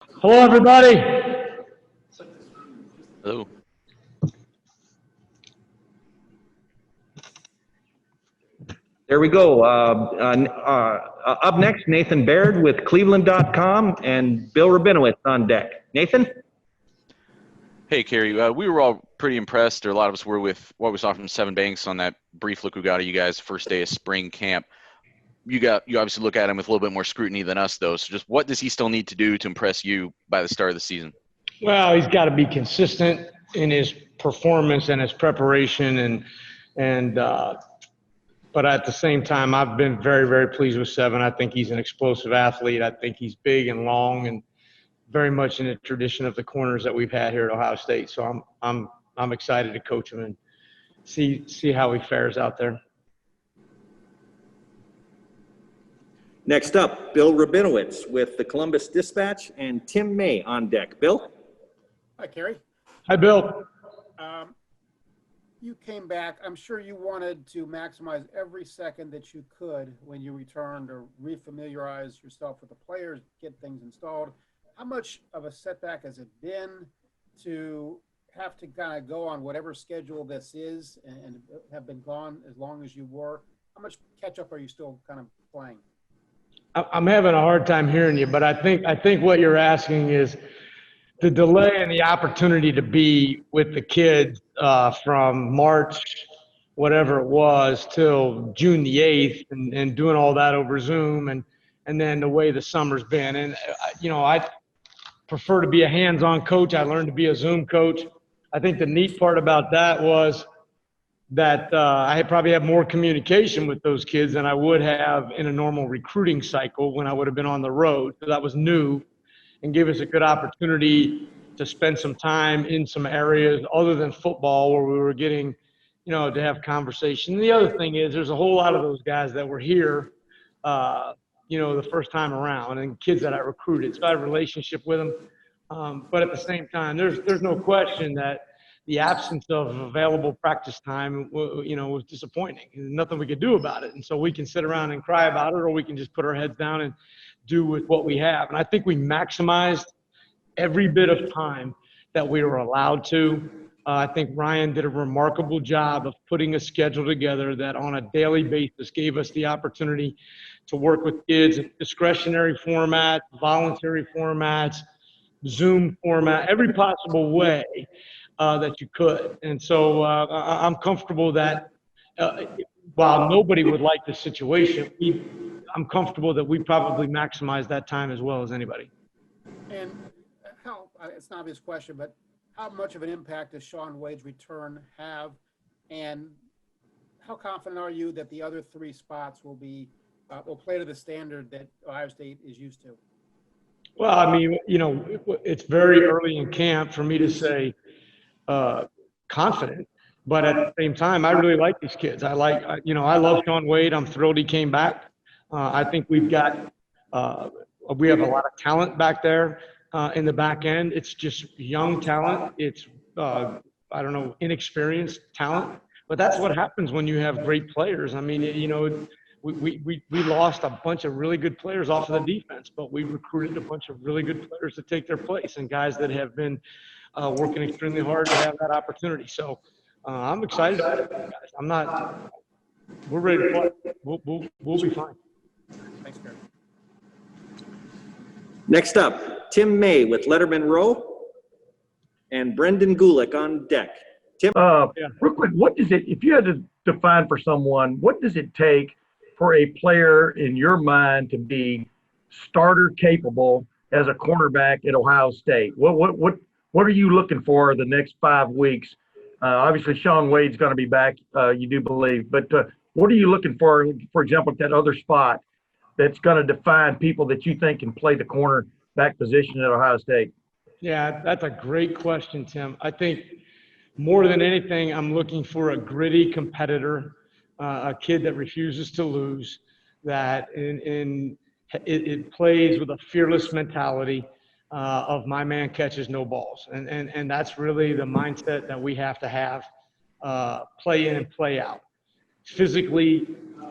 Hello, everybody. Hello. There we go. Up next, Nathan Baird with Cleveland.com and Bill Rabinowitz on deck. Nathan? Hey, Kerry. We were all pretty impressed, or a lot of us were, with what we saw from Seven Banks on that brief look we got of you guys first day of spring camp. You obviously look at him with a little bit more scrutiny than us, though. So just what does he still need to do to impress you by the start of the season? Well, he's got to be consistent in his performance and his preparation, but at the same time, I've been very, very pleased with Seven. I think he's an explosive athlete. I think he's big and long and very much in the tradition of the corners that we've had here at Ohio State. So I'm excited to coach him and see how he fares out there. Next up, Bill Rabinowitz with the Columbus Dispatch and Tim May on deck. Bill? Hi, Kerry. Hi, Bill. You came back. I'm sure you wanted to maximize every second that you could when you returned, or refamiliarize yourself with the players, get things installed. How much of a setback has it been to have to kind of go on whatever schedule this is and have been gone as long as you were? How much catch up are you still kind of playing? I'm having a hard time hearing you, but I think what you're asking is the delay and the opportunity to be with the kids from March, whatever it was, till June the 8th, and doing all that over Zoom, and then the way the summer's been. And, I prefer to be a hands-on coach. I learned to be a Zoom coach. I think the neat part about that was that I probably have more communication with those kids than I would have in a normal recruiting cycle when I would have been on the road. So that was new and gave us a good opportunity to spend some time in some areas other than football where we were getting, to have conversation. And the other thing is there's a whole lot of those guys that were here, the first time around, and kids that I recruited. So I have a relationship with them. But at the same time, there's no question that the absence of available practice time, was disappointing. There's nothing we could do about it. And so we can sit around and cry about it, or we can just put our heads down and do with what we have. And I think we maximized every bit of time that we were allowed to. I think Ryan did a remarkable job of putting a schedule together that on a daily basis gave us the opportunity to work with kids in discretionary formats, voluntary formats, Zoom format, every possible way that you could. And so I'm comfortable that while nobody would like the situation, I'm comfortable that we probably maximize that time as well as anybody. And it's an obvious question, but how much of an impact does Shaun Wade's return have? And how confident are you that the other three spots will play to the standard that Ohio State is used to? Well, I mean, it's very early in camp for me to say confident, but at the same time, I really like these kids. I love Shaun Wade. I'm thrilled he came back. I think we have a lot of talent back there in the back end. It's just young talent. It's, inexperienced talent. But that's what happens when you have great players. I mean, we lost a bunch of really good players off of the defense, but we recruited a bunch of really good players to take their place, and guys that have been working extremely hard to have that opportunity. So I'm excited about it, guys. We're ready to play. We'll be fine. Thanks, Barry. Next up, Tim May with Letterman Row and Brendan Gulick on deck. Tim? Real quick, what does it, if you had to define for someone, what does it take for a player in your mind to be starter capable as a cornerback at Ohio State? What are you looking for the next 5 weeks? Obviously, Shaun Wade's going to be back, you do believe. But what are you looking for example, at that other spot that's going to define people that you think can play the cornerback position at Ohio State? Yeah, that's a great question, Tim. I think more than anything, I'm looking for a gritty competitor, a kid that refuses to lose, that it plays with a fearless mentality of my man catches no balls. And that's really the mindset that we have to have, play in and play out. Physically,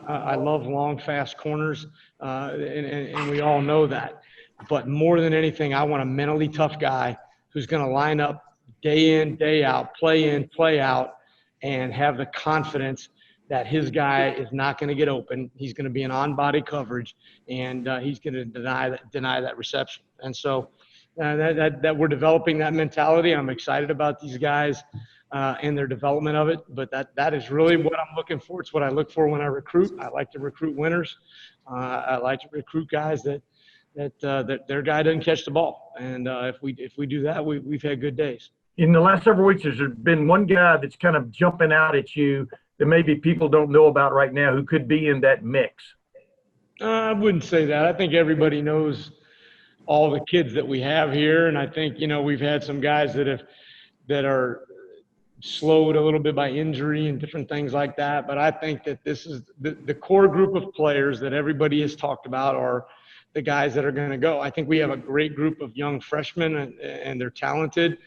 I love long, fast corners, and we all know that. But more than anything, I want a mentally tough guy who's going to line up day in, day out, play in, play out, and have the confidence that his guy is not going to get open. He's going to be an on-body coverage, and he's going to deny that reception. And so that we're developing that mentality. I'm excited about these guys and their development of it. But that is really what I'm looking for. It's what I look for when I recruit. I like to recruit winners. I like to recruit guys that their guy doesn't catch the ball. And if we do that, we've had good days. In the last several weeks, there's been one guy that's kind of jumping out at you that maybe people don't know about right now who could be in that mix. I wouldn't say that. I think everybody knows all the kids that we have here. And I think, we've had some guys that are slowed a little bit by injury and different things like that. But I think that this is the core group of players that everybody has talked about are the guys that are going to go. I think we have a great group of young freshmen and they're talented.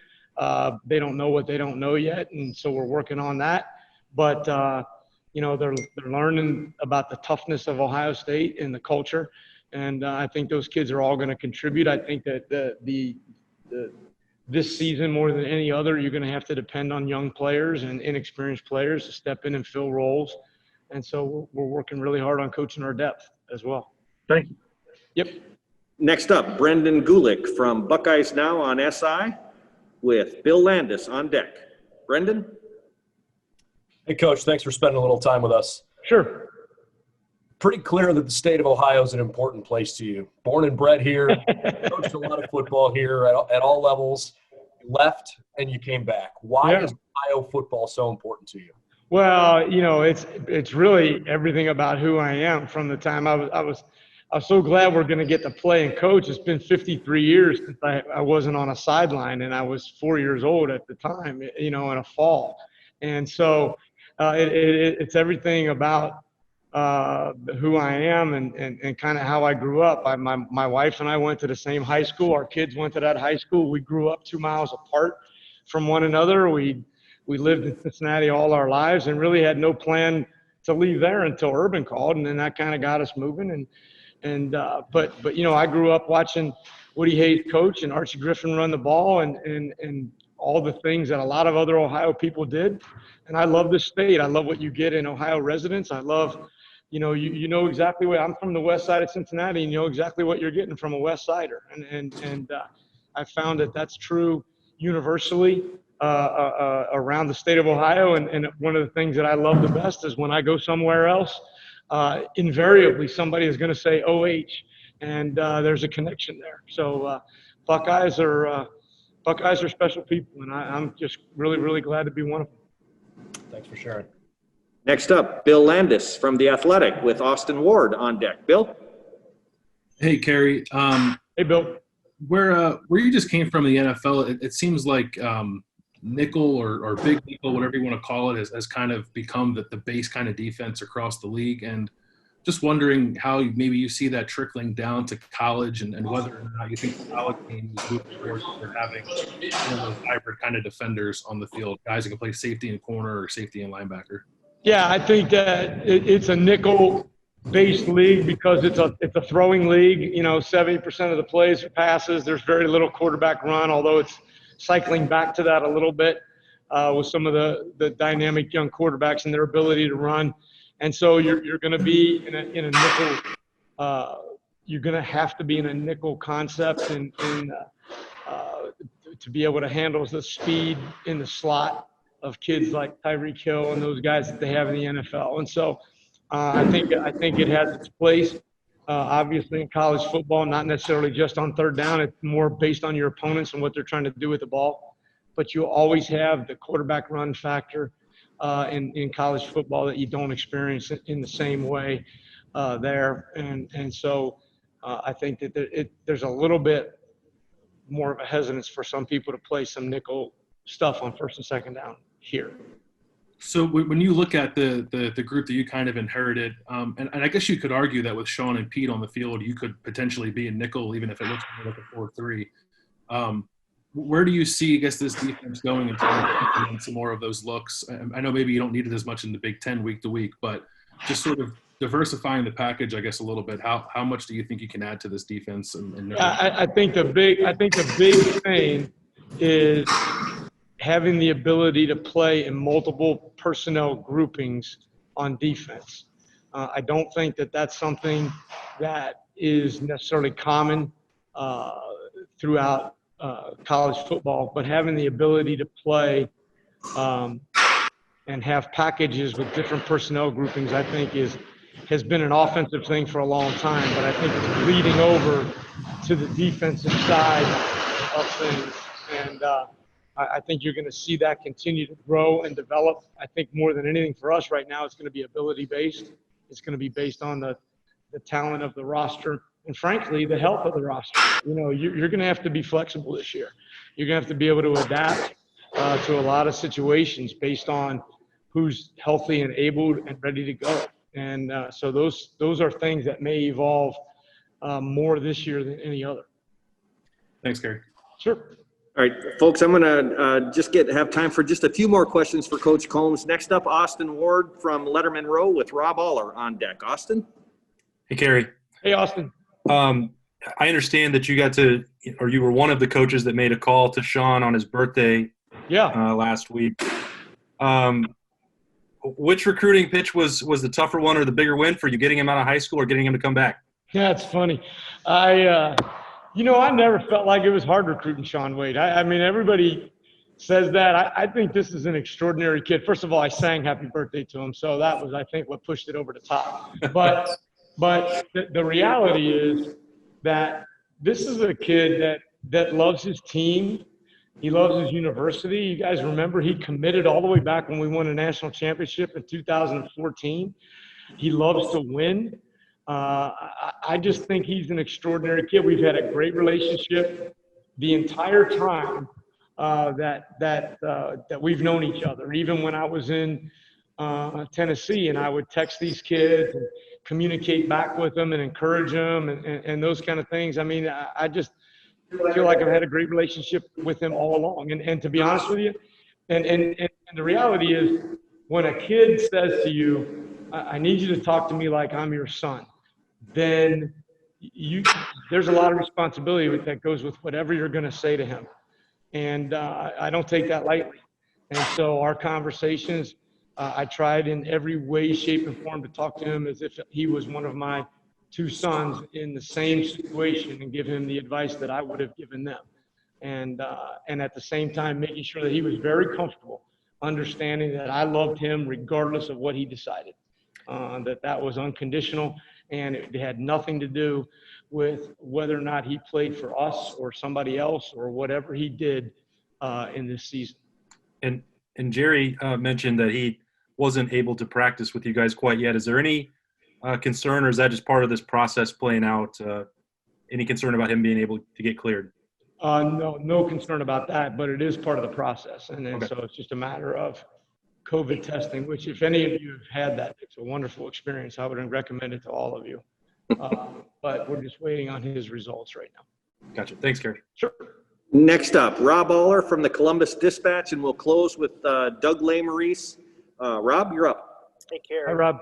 They don't know what they don't know yet. And so we're working on that. But, they're learning about the toughness of Ohio State and the culture. And I think those kids are all going to contribute. I think that this season, more than any other, you're going to have to depend on young players and inexperienced players to step in and fill roles. And so we're working really hard on coaching our depth as well. Thank you. Yep. Next up, Brendan Gulick from Buckeyes Now on SI with Bill Landis on deck. Brendan? Hey, Coach, thanks for spending a little time with us. Sure. Pretty clear that the state of Ohio is an important place to you. Born and bred here, coached a lot of football here at all levels. You left and you came back. Why is Ohio football so important to you? Well, it's really everything about who I am. From the time I was so glad we're going to get to play and coach. It's been 53 years since I wasn't on a sideline, and I was 4 years old at the time, in a fall. And so it's everything about who I am and kind of how I grew up. My wife and I went to the same high school. Our kids went to that high school. We grew up 2 miles apart from one another. We lived in Cincinnati all our lives and really had no plan to leave there until Urban called, and then that kind of got us moving. But I grew up watching Woody Hayes coach and Archie Griffin run the ball and all the things that a lot of other Ohio people did. And I love this state. I love what you get in Ohio residents. I love, you know exactly what – I'm from the west side of Cincinnati, and you know exactly what you're getting from a west sider. And I found that that's true universally around the state of Ohio. And one of the things that I love the best is when I go somewhere else, invariably somebody is going to say OH, and there's a connection there. So Buckeyes are special people, and I'm just really, really glad to be one of them. Thanks for sharing. Next up, Bill Landis from The Athletic with Austin Ward on deck. Bill? Hey, Kerry. Hey, Bill. Where you just came from in the NFL, it seems like nickel or big nickel, whatever you want to call it, has kind of become the base kind of defense across the league. And just wondering how maybe you see that trickling down to college and whether or not you think the college team is moving towards having those hybrid kind of defenders on the field, guys who can play safety and corner or safety and linebacker. Yeah, I think that it's a nickel-based league because it's a throwing league. 70% of the plays are passes. There's very little quarterback run, although it's cycling back to that a little bit with some of the dynamic young quarterbacks and their ability to run. And so you're going to be in a nickel. You're going to have to be in a nickel concept and to be able to handle the speed in the slot of kids like Tyreek Hill and those guys that they have in the NFL. And so I think it has its place. Obviously in college football, not necessarily just on third down. It's more based on your opponents and what they're trying to do with the ball. But you always have the quarterback run factor in college football that you don't experience in the same way there. And so I think that there's a little bit more of a hesitance for some people to play some nickel stuff on first and second down here. So when you look at the group that you kind of inherited, and I guess you could argue that with Sean and Pete on the field, you could potentially be a nickel, even if it looks more like a 4-3. Where do you see, I guess, this defense going in terms of some more of those looks? I know maybe you don't need it as much in the Big Ten week to week, but just sort of diversifying the package, I guess, a little bit, how much do you think you can add to this defense? I think the big thing is having the ability to play in multiple personnel groupings on defense. I don't think that that's something that is necessarily common throughout college football, but having the ability to play and have packages with different personnel groupings, I think has been an offensive thing for a long time, but I think it's bleeding over to the defensive side of things. And I think you're going to see that continue to grow and develop. I think more than anything for us right now, it's going to be ability-based. It's going to be based on the talent of the roster and, frankly, the health of the roster. You know, you're going to have to be flexible this year. You're going to have to be able to adapt to a lot of situations based on who's healthy and able and ready to go. And so those are things that may evolve more this year than any other. Thanks, Kerry. Sure. All right, folks, I'm going to have time for just a few more questions for Coach Coombs. Next up, Austin Ward from Letterman Row with Rob Aller on deck. Austin? Hey, Kerry. Hey, Austin. I understand that you were one of the coaches that made a call to Sean on his birthday last week. Which recruiting pitch was the tougher one or the bigger win for you, getting him out of high school or getting him to come back? Yeah, it's funny. I never felt like it was hard recruiting Sean Wade. I mean, everybody says that. I think this is an extraordinary kid. First of all, I sang happy birthday to him, so that was, I think, what pushed it over the top. But the reality is that this is a kid that loves his team. He loves his university. You guys remember he committed all the way back when we won a national championship in 2014. He loves to win. I just think he's an extraordinary kid. We've had a great relationship the entire time that we've known each other. Even when I was in Tennessee, and I would text these kids and communicate back with them and encourage them and those kind of things. I mean, I just feel like I've had a great relationship with him all along. And to be honest with you, and the reality is, when a kid says to you, I need you to talk to me like I'm your son, then there's a lot of responsibility that goes with whatever you're going to say to him. And I don't take that lightly. And so our conversations, I tried in every way, shape, and form to talk to him as if he was one of my two sons in the same situation and give him the advice that I would have given them. And at the same time, making sure that he was very comfortable, understanding that I loved him regardless of what he decided, that was unconditional, and it had nothing to do with whether or not he played for us or somebody else or whatever he did in this season. And Jerry mentioned that he wasn't able to practice with you guys quite yet. Is there any concern, or is that just part of this process playing out? Any concern about him being able to get cleared? No concern about that, but it is part of the process. And then, okay. So it's just a matter of COVID testing, which if any of you have had that, it's a wonderful experience. I would recommend it to all of you. But we're just waiting on his results right now. Gotcha. Thanks, Kerry. Sure. Next up, Rob Aller from the Columbus Dispatch, and we'll close with Doug Lesmerises. Rob, you're up. Hey, Kerry. Hi, Rob.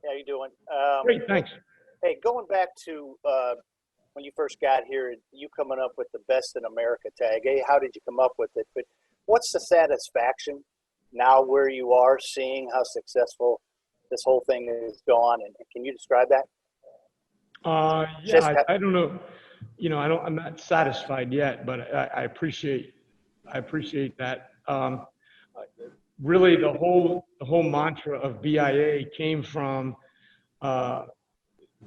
How you doing? Great, thanks. Hey, going back to when you first got here, you coming up with the Best in America tag. Hey, how did you come up with it? But what's the satisfaction now where you are, seeing how successful this whole thing is gone? And can you describe that? Yeah, I don't know. I'm not satisfied yet, but I appreciate that. Really, the whole mantra of BIA came from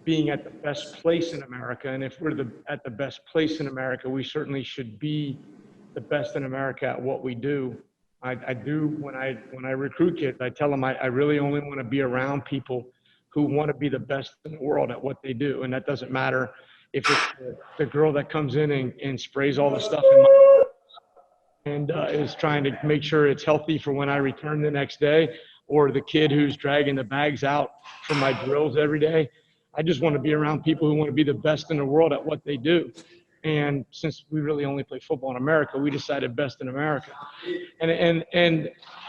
being at the best place in America. And if we're at the best place in America, we certainly should be the best in America at what we do. I do when I recruit kids, I tell them I really only want to be around people who want to be the best in the world at what they do. And that doesn't matter if it's the girl that comes in and sprays all the stuff in my and is trying to make sure it's healthy for when I return the next day, or the kid who's dragging the bags out from my drills every day. I just want to be around people who want to be the best in the world at what they do. And since we really only play football in America, we decided best in America. And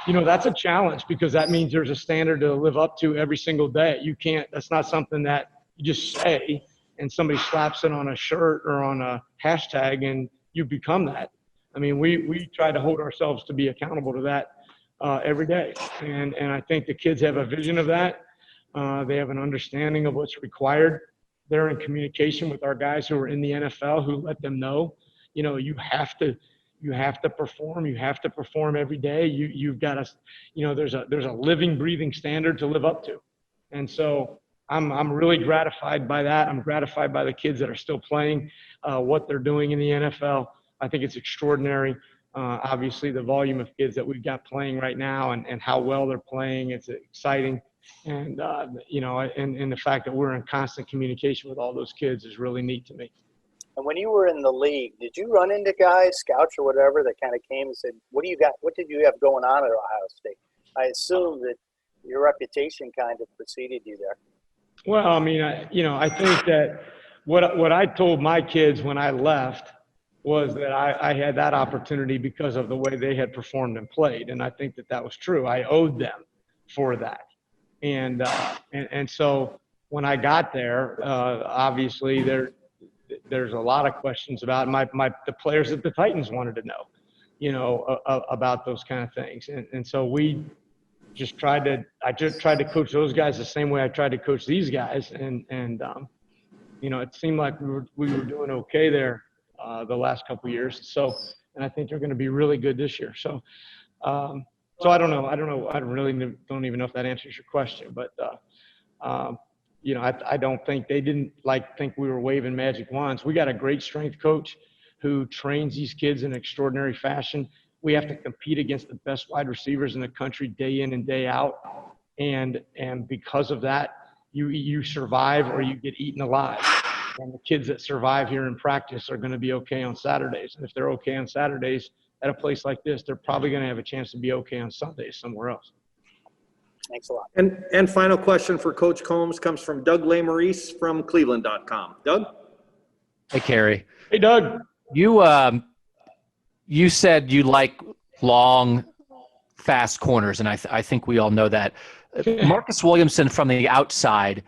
you know, that's a challenge because that means there's a standard to live up to every single day. You can't, that's not something that you just say and somebody slaps it on a shirt or on a hashtag and you become that. I mean, we try to hold ourselves to be accountable to that every day. And I think the kids have a vision of that. They have an understanding of what's required. They're in communication with our guys who are in the NFL who let them know, you know, you have to perform. You have to perform every day. You've got to, you know, there's a living, breathing standard to live up to. And so I'm really gratified by that. I'm gratified by the kids that are still playing, what they're doing in the NFL. I think it's extraordinary. Obviously, the volume of kids that we've got playing right now and how well they're playing, it's exciting. And, you know, and the fact that we're in constant communication with all those kids is really neat to me. And when you were in the league, did you run into guys, scouts or whatever, that kind of came and said, what do you got? What did you have going on at Ohio State? I assume that your reputation kind of preceded you there. Well, I mean, I think that what I told my kids when I left was that I had that opportunity because of the way they had performed and played. And I think that was true. I owed them for that. And so when I got there, obviously there's a lot of questions about the players that the Titans wanted to know, you know, about those kind of things. And so I just tried to coach those guys the same way I tried to coach these guys. And you know, it seemed like we were doing okay there the last couple of years. So, and I think they're going to be really good this year. So, so I don't know. I don't even know if that answers your question, but, you know, I don't think they didn't think we were waving magic wands. We got a great strength coach who trains these kids in extraordinary fashion. We have to compete against the best wide receivers in the country day in and day out. And because of that, you survive or you get eaten alive. And the kids that survive here in practice are going to be okay on Saturdays. And if they're okay on Saturdays at a place like this, they're probably going to have a chance to be okay on Sundays somewhere else. Thanks a lot. And final question for Coach Coombs comes from Doug Lesmerises from Cleveland.com. Doug? Hey, Kerry. Hey, Doug. You said you like long, fast corners, and I think we all know that. Marcus Williamson from the outside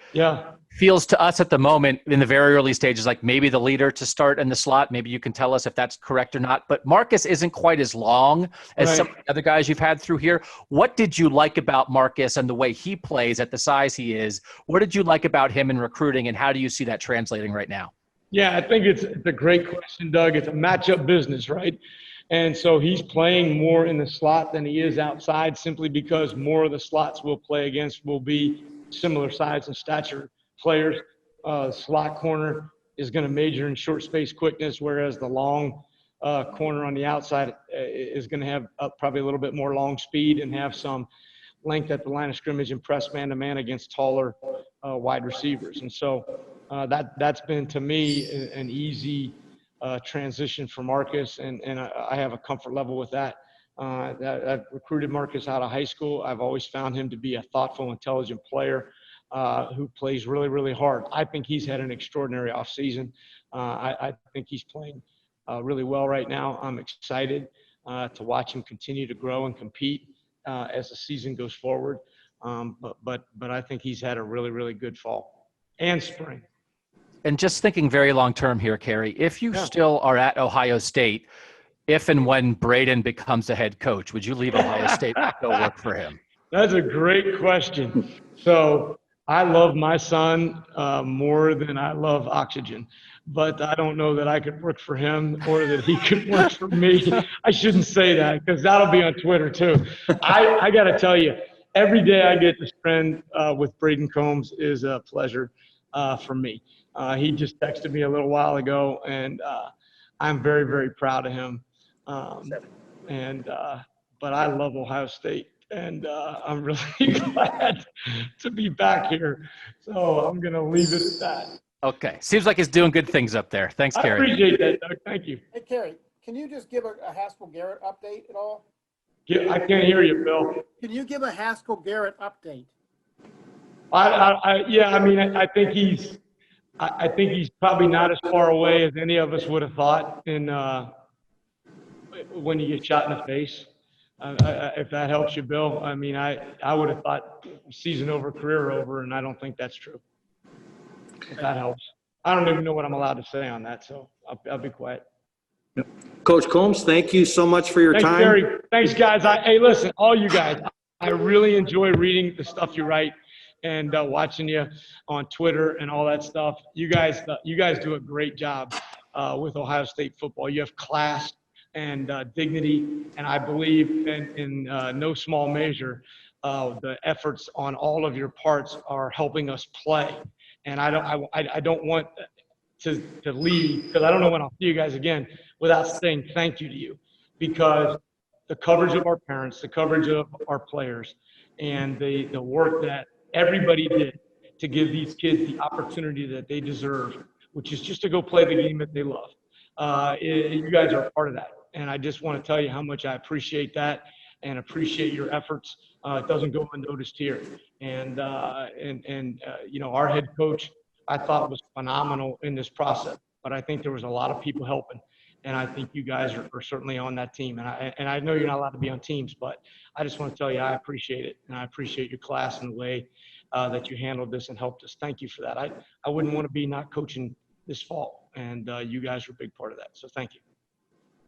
feels to us at the moment in the very early stages like maybe the leader to start in the slot. Maybe you can tell us if that's correct or not. But Marcus isn't quite as long as some of the other guys you've had through here. What did you like about Marcus and the way he plays at the size he is? What did you like about him in recruiting, and how do you see that translating right now? Yeah, I think it's a great question, Doug. It's a matchup business, right? And so he's playing more in the slot than he is outside simply because more of the slots we'll play against will be similar size and stature players. Slot corner is going to major in short space quickness, whereas the long corner on the outside is going to have probably a little bit more long speed and have some length at the line of scrimmage and press man-to-man against taller wide receivers. And so that's been, to me, an easy transition for Marcus, and I have a comfort level with that. I've recruited Marcus out of high school. I've always found him to be a thoughtful, intelligent player who plays really, really hard. I think he's had an extraordinary offseason. I think he's playing really well right now. I'm excited to watch him continue to grow and compete as the season goes forward. But I think he's had a really, really good fall and spring. And just thinking very long term here, Kerry, if you still are at Ohio State, if and when Braden becomes the head coach, would you leave Ohio State and go work for him? That's a great question. So I love my son more than I love oxygen, but I don't know that I could work for him or that he could work for me. I shouldn't say that because that'll be on Twitter too. I got to tell you, every day I get to spend with Braden Coombs is a pleasure for me. He just texted me a little while ago, and I'm very, very proud of him. But I love Ohio State, and I'm really glad to be back here. So I'm going to leave it at that. Okay. Seems like he's doing good things up there. Thanks, Kerry. I appreciate that, Doug. Thank you. Hey, Kerry, can you just give a Haskell Garrett update at all? Yeah, I can't hear you, Bill. Can you give a Haskell Garrett update? I think I think he's probably not as far away as any of us would have thought when you get shot in the face. If that helps you, Bill. I mean, I would have thought season over, career over, and I don't think that's true. If that helps. I don't even know what I'm allowed to say on that, so I'll be quiet. Coach Coombs, thank you so much for your Thanks, time. Kerry. Thanks, guys. Hey, listen, all you guys, I really enjoy reading the stuff you write and watching you on Twitter and all that stuff. You guys do a great job with Ohio State football. You have class and dignity, and I believe in no small measure the efforts on all of your parts are helping us play. And I don't want to leave, because I don't know when I'll see you guys again, without saying thank you to you, because the coverage of our parents, the coverage of our players, and the work that everybody did to give these kids the opportunity that they deserve, which is just to go play the game that they love. You guys are a part of that. And I just want to tell you how much I appreciate that and appreciate your efforts. It doesn't go unnoticed here. And you know, our head coach, I thought, was phenomenal in this process, but I think there was a lot of people helping. And I think you guys are certainly on that team. And I know you're not allowed to be on teams, but I just want to tell you I appreciate it. And I appreciate your class and the way that you handled this and helped us. Thank you for that. I wouldn't want to be not coaching this fall. And you guys are a big part of that. So thank you.